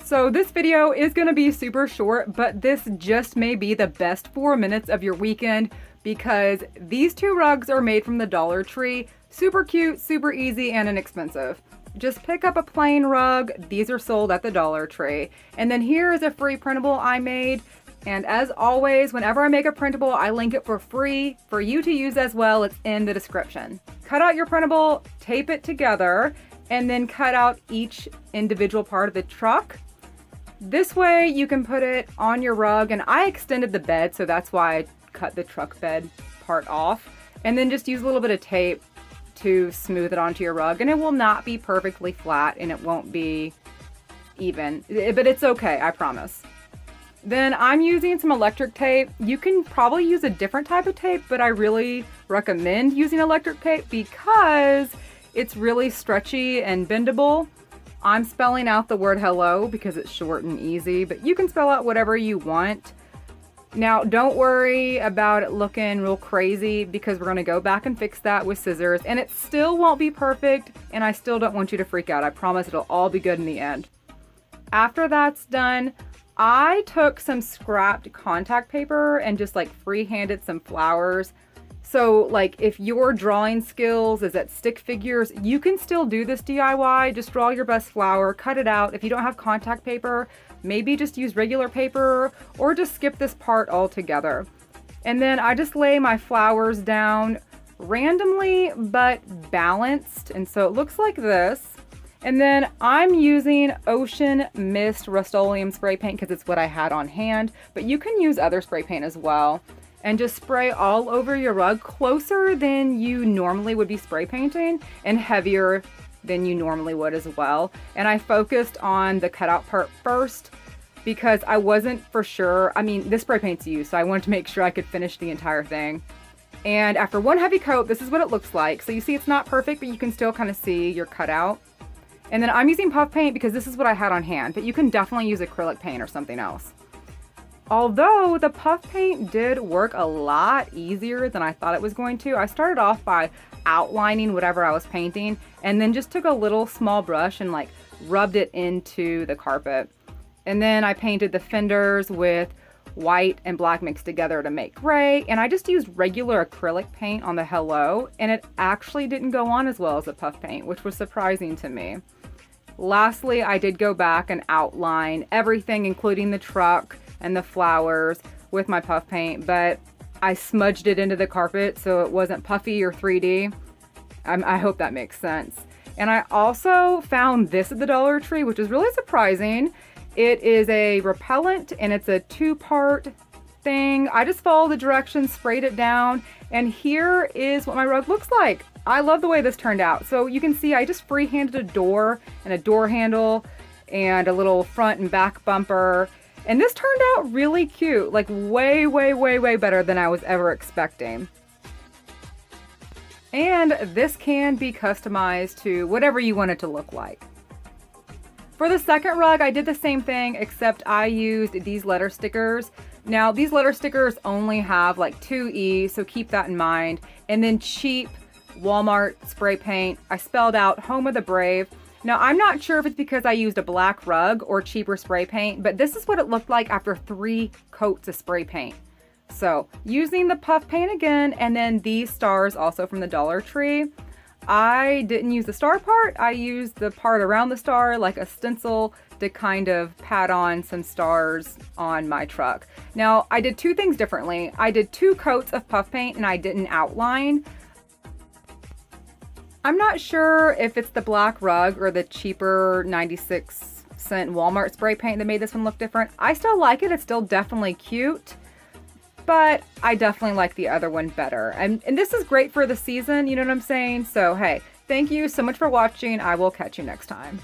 So this video is going to be super short, but this just may be the best 4 minutes of your weekend because these two rugs are made from the Dollar Tree. Super cute, super easy, and inexpensive. Just pick up a plain rug. These are sold at the Dollar Tree. And then here is a free printable I made. And as always, whenever I make a printable, I link it for free for you to use as well. It's in the description. Cut out your printable, tape it together, and then cut out each individual part of the truck. This way you can put it on your rug, and I extended the bed, so that's why I cut the truck bed part off. And then just use a little bit of tape to smooth it onto your rug, and it will not be perfectly flat and it won't be even, but it's okay, I promise. Then I'm using some electric tape. You can probably use a different type of tape, but I really recommend using electric tape because it's really stretchy and bendable. I'm spelling out the word hello because it's short and easy, but you can spell out whatever you want. Now, don't worry about it looking real crazy because we're going to go back and fix that with scissors, and it still won't be perfect, and I still don't want you to freak out. I promise it'll all be good in the end. After that's done, I took some scrapped contact paper and just like freehanded some flowers. So like if your drawing skills is at stick figures, you can still do this DIY. Just draw your best flower, cut it out. If you don't have contact paper, maybe just use regular paper or just skip this part altogether. And then I just lay my flowers down randomly but balanced. And so it looks like this. And then I'm using Ocean Mist Rust-Oleum spray paint because it's what I had on hand, but you can use other spray paint as well. And just spray all over your rug, closer than you normally would be spray painting and heavier than you normally would as well. And I focused on the cutout part first because I wasn't for sure. I mean, this spray paint's used, so I wanted to make sure I could finish the entire thing. And after one heavy coat, this is what it looks like. So you see it's not perfect, but you can still kind of see your cutout. And then I'm using puff paint because this is what I had on hand, but you can definitely use acrylic paint or something else. Although the puff paint did work a lot easier than I thought it was going to. I started off by outlining whatever I was painting and then just took a little small brush and like rubbed it into the carpet. And then I painted the fenders with white and black mixed together to make gray. And I just used regular acrylic paint on the hello, and it actually didn't go on as well as the puff paint, which was surprising to me. Lastly, I did go back and outline everything, including the truck and the flowers with my puff paint, but I smudged it into the carpet so it wasn't puffy or 3D. I hope that makes sense. And I also found this at the Dollar Tree, which is really surprising. It is a repellent and it's a 2-part thing. I just followed the directions, sprayed it down, and here is what my rug looks like. I love the way this turned out. So you can see I just freehanded a door and a door handle and a little front and back bumper. And this turned out really cute, like way, way, way, way better than I was ever expecting. And this can be customized to whatever you want it to look like. For the second rug, I did the same thing, except I used these letter stickers. Now, these letter stickers only have like 2 E's, so keep that in mind. And then cheap Walmart spray paint. I spelled out Home of the Brave. Now, I'm not sure if it's because I used a black rug or cheaper spray paint, but this is what it looked like after 3 coats of spray paint. So, using the puff paint again, and then these stars also from the Dollar Tree. I didn't use the star part. I used the part around the star, like a stencil, to kind of pat on some stars on my truck. Now, I did 2 things differently. I did 2 coats of puff paint and I didn't outline. I'm not sure if it's the black rug or the cheaper 96-cent Walmart spray paint that made this one look different. I still like it. It's still definitely cute, but I definitely like the other one better. And this is great for the season, you know what I'm saying? So, hey, thank you so much for watching. I will catch you next time.